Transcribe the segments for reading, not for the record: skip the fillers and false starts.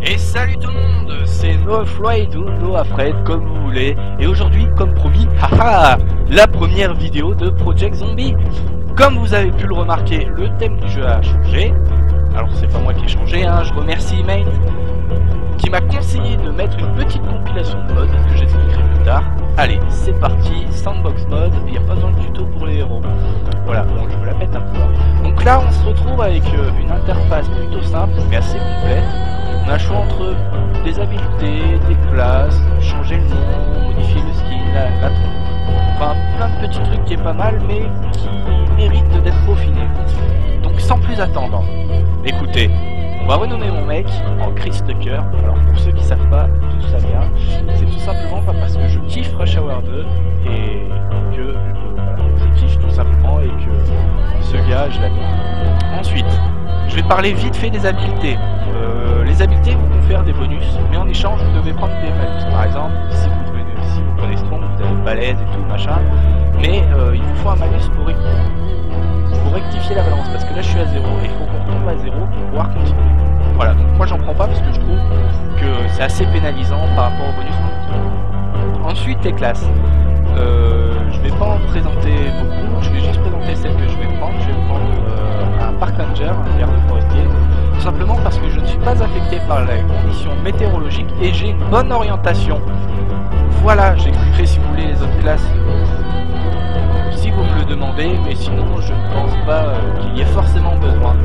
Et salut tout le monde, c'est NoFlight ou NoAfred comme vous voulez. Et aujourd'hui, comme promis, haha, la première vidéo de Project Zombie. Comme vous avez pu le remarquer, le thème du jeu a changé. Alors c'est pas moi qui ai changé, hein, je remercie Main qui m'a conseillé de mettre une petite compilation de modes que j'expliquerai plus tard. Allez, c'est parti, Sandbox mode, il n'y a pas besoin de tuto pour les héros. Voilà, bon je me la pète un peu. Donc là on se retrouve avec une interface plutôt simple mais assez complète. On a le choix entre des habiletés, des classes, changer le nom, modifier le skin, enfin plein de petits trucs qui est pas mal mais qui méritent d'être peaufinés. Donc sans plus attendre, écoutez, on va renommer mon mec en Chris Tucker. Alors pour ceux qui savent pas d'où ça vient, c'est tout simplement pas parce que je kiffe Rush Hour 2 et que voilà, je kiffe tout simplement et que ce gars je l'aime. Ensuite, je vais parler vite fait des habiletés. Les habiletés vous confèrent des bonus, mais en échange vous devez prendre des malus. Par exemple, si vous prenez Strong, vous avez balèze et tout machin, mais il vous faut un malus pour rectifier la balance, parce que là je suis à 0 et il faut qu'on retombe à 0 pour pouvoir continuer. Voilà, donc moi j'en prends pas parce que je trouve que c'est assez pénalisant par rapport au bonus qu'on obtient. Ensuite les classes. Je vais pas en présenter beaucoup, je vais juste présenter celle que je vais prendre. Je vais prendre un Park Ranger, un garde forestier, tout simplement parce que je ne suis pas affecté par les conditions météorologiques et j'ai une bonne orientation. Voilà, j'expliquerai si vous voulez les autres classes si vous me le demandez, mais sinon je ne pense pas qu'il y ait forcément besoin.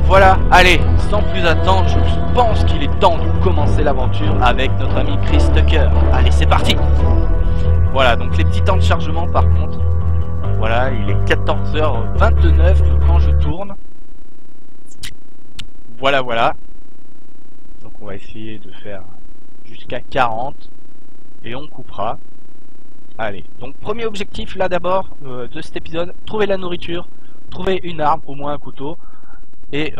Voilà, allez, sans plus attendre, je pense qu'il est temps de commencer l'aventure avec notre ami Chris Tucker. Allez, c'est parti. Voilà, donc les petits temps de chargement par contre, voilà, il est 14h29 quand je tourne. Voilà, voilà. Donc on va essayer de faire jusqu'à 40 et on coupera. Allez, donc premier objectif là d'abord de cet épisode, trouver la nourriture, trouver une arme, au moins un couteau, et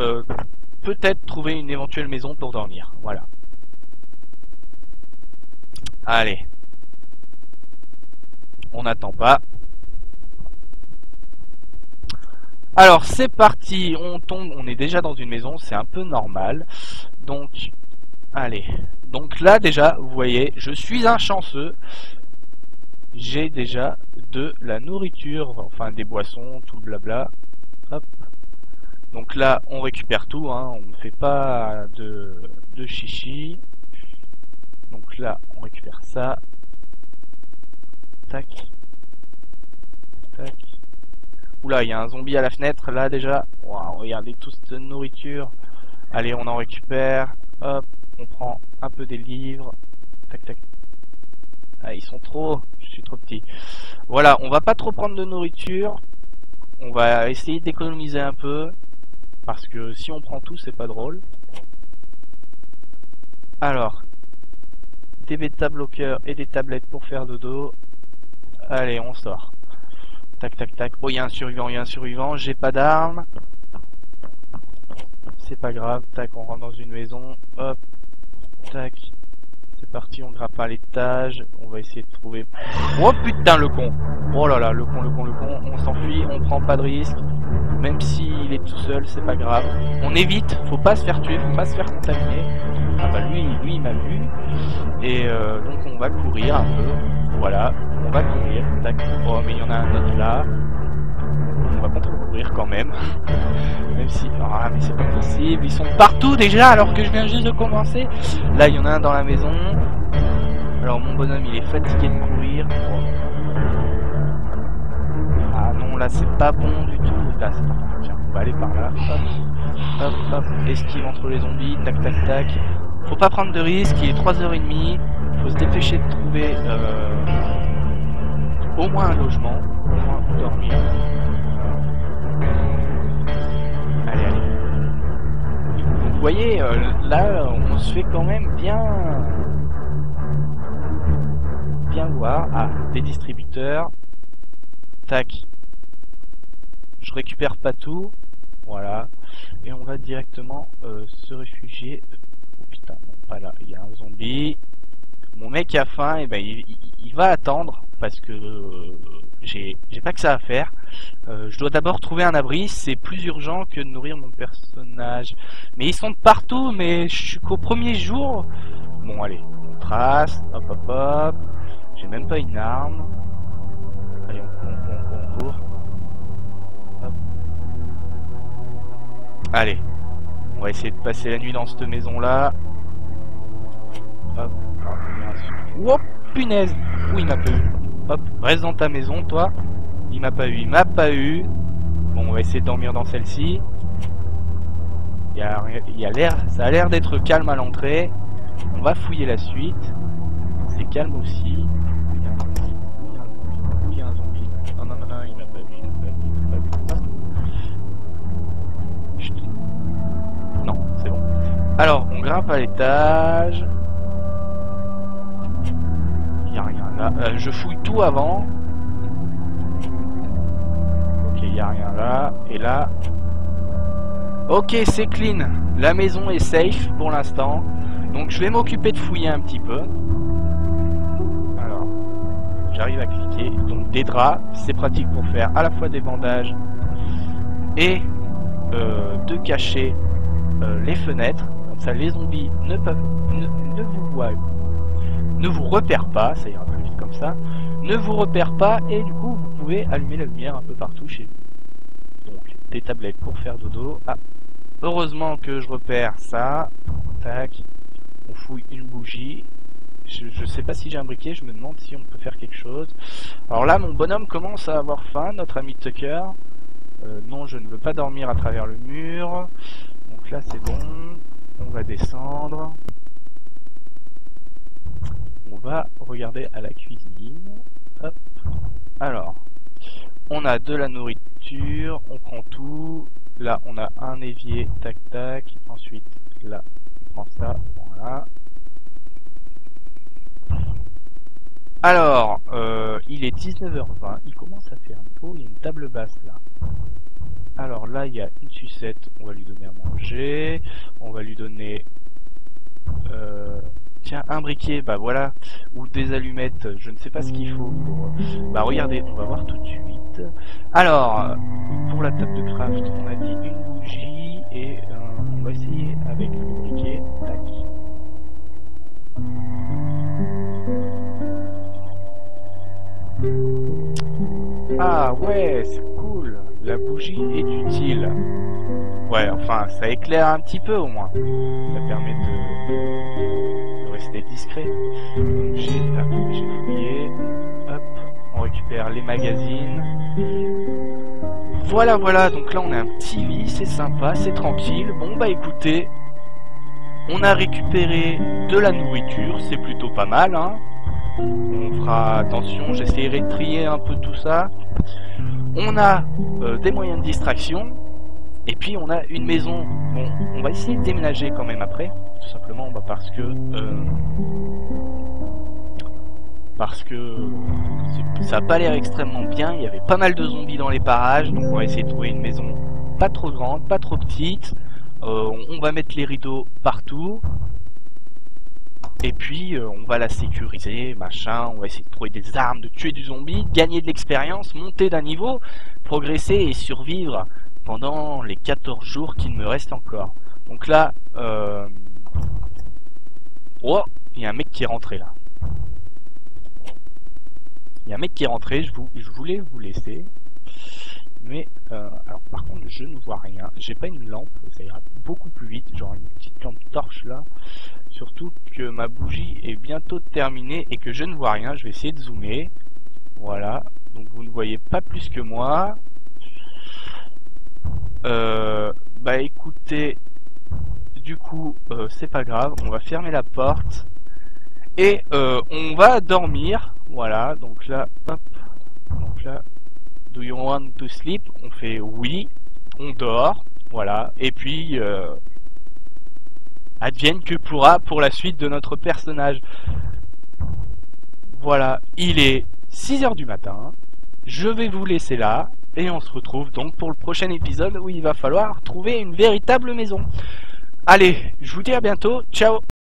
peut-être trouver une éventuelle maison pour dormir, voilà. Allez, on n'attend pas. Alors c'est parti, on tombe, on est déjà dans une maison, c'est un peu normal, donc allez. Donc là déjà, vous voyez, je suis un chanceux. J'ai déjà de la nourriture, enfin des boissons, tout le blabla. Hop. Donc là, on récupère tout, hein, on ne fait pas de chichi. Donc là, on récupère ça. Tac. Tac. Oula, il y a un zombie à la fenêtre, là déjà. Waouh, regardez toute cette nourriture. Allez, on en récupère. Hop, on prend un peu des livres. Tac, tac. Ah, ils sont trop, je suis trop petit. Voilà, on va pas trop prendre de nourriture. On va essayer d'économiser un peu. Parce que si on prend tout, c'est pas drôle. Alors, des bêta-bloqueurs et des tablettes pour faire dodo. Allez, on sort. Tac, tac, tac. Oh, il y a un survivant, il y a un survivant. J'ai pas d'armes. C'est pas grave. Tac, on rentre dans une maison. Hop. Tac. C'est parti, on grimpe à l'étage, on va essayer de trouver... Oh putain le con. Oh là là, le con, on s'enfuit, on prend pas de risque. Même s'il est tout seul, c'est pas grave. On évite, faut pas se faire tuer, faut pas se faire contaminer. Ah bah lui il m'a vu. Et donc on va courir un peu. Voilà, on va courir. Tac. Oh mais il y en a un autre là. On va pas trop courir quand même. Même si... Ah mais c'est pas possible, ils sont partout déjà alors que je viens juste de commencer. Là il y en a un dans la maison. Alors mon bonhomme il est fatigué de courir. Ah non là c'est pas bon du tout. Là c'est pas bon. Tiens, on va aller par là. Hop, hop, hop. Esquive entre les zombies. Tac, tac, tac. Faut pas prendre de risques, il est 3h30. Faut se dépêcher de trouver au moins un logement. Au moins où dormir. Allez, allez. Donc, vous voyez, là, on se fait quand même bien voir. Ah, des distributeurs. Tac. Je récupère pas tout. Voilà. Et on va directement se réfugier. Oh putain, non, pas là. Il y a un zombie. Mon mec a faim, et ben il va attendre parce que j'ai pas que ça à faire. Je dois d'abord trouver un abri, c'est plus urgent que de nourrir mon personnage. Mais ils sont de partout, mais je suis qu'au premier jour. Bon allez, on trace, hop hop hop. J'ai même pas une arme. Allez, on court. Hop. Allez, on va essayer de passer la nuit dans cette maison là. Hop. Oh punaise. Ouh, il m'a pas eu. Hop, reste dans ta maison toi. Il m'a pas eu, il m'a pas eu. Bon, on va essayer de dormir dans celle-ci. Il y a l'air, ça a l'air d'être calme à l'entrée. On va fouiller la suite. C'est calme aussi. Il y a un zombie. Non, non, non, non, il m'a pas vu. Chut. Non, c'est bon. Alors, on grimpe à l'étage. Il n'y a rien là. Je fouille tout avant. Ok, il n'y a rien là. Et là. Ok, c'est clean. La maison est safe pour l'instant. Donc je vais m'occuper de fouiller un petit peu. Alors, j'arrive à cliquer. Donc des draps, c'est pratique pour faire à la fois des bandages et de cacher les fenêtres. Comme ça les zombies ne vous repèrent pas, ça ira plus vite comme ça. Ne vous repèrent pas et du coup vous pouvez allumer la lumière un peu partout chez vous. Donc des tablettes pour faire dodo. Ah, heureusement que je repère ça. Tac. On fouille une bougie. Je sais pas si j'ai un briquet, je me demande si on peut faire quelque chose. Alors là, mon bonhomme commence à avoir faim, notre ami Tucker. Non, je ne veux pas dormir à travers le mur. Donc là, c'est bon. On va descendre. On va regarder à la cuisine. Hop. Alors, on a de la nourriture, on prend tout. Là, on a un évier, tac tac. Ensuite, là, on prend ça, voilà. Alors, il est 19h20, il commence à faire beau, il y a une table basse là. Alors là, il y a une sucette, on va lui donner à manger. On va lui donner... tiens, un briquet, bah voilà, ou des allumettes, je ne sais pas ce qu'il faut pour... Bah regardez, on va voir tout de suite. Alors, pour la table de craft, on a dit une bougie, et on va essayer avec le briquet. Tac. Ah ouais, c'est cool, la bougie est utile. Ouais, enfin, ça éclaire un petit peu au moins. Ça permet de rester discret. Donc j'ai fouillé. Hop, on récupère les magazines. Voilà, voilà, donc là on a un petit lit, c'est sympa, c'est tranquille. Bon bah écoutez, on a récupéré de la nourriture, c'est plutôt pas mal, hein. On fera attention, j'essaierai de trier un peu tout ça. On a des moyens de distraction. Et puis on a une maison. Bon, on va essayer de déménager quand même après. Tout simplement parce que ça a pas l'air extrêmement bien. Il y avait pas mal de zombies dans les parages. Donc on va essayer de trouver une maison pas trop grande, pas trop petite. On va mettre les rideaux partout. Et puis on va la sécuriser, machin, on va essayer de trouver des armes, de tuer du zombie, gagner de l'expérience, monter d'un niveau, progresser et survivre pendant les 14 jours qu'il me reste encore. Donc là, oh, il y a un mec qui est rentré là. Il y a un mec qui est rentré, je voulais vous laisser. Mais, alors par contre, je ne vois rien. J'ai pas une lampe, ça ira beaucoup plus vite, genre une petite lampe torche là. Surtout que ma bougie est bientôt terminée et que je ne vois rien. Je vais essayer de zoomer. Voilà, donc vous ne voyez pas plus que moi. Bah écoutez, du coup, c'est pas grave, on va fermer la porte. Et on va dormir. Voilà, donc là, hop. Donc là, do you want to sleep? On fait oui, on dort. Voilà, et puis... advienne que pourra pour la suite de notre personnage. Voilà, il est 6h du matin. Je vais vous laisser là. Et on se retrouve donc pour le prochain épisode où il va falloir trouver une véritable maison. Allez, je vous dis à bientôt. Ciao!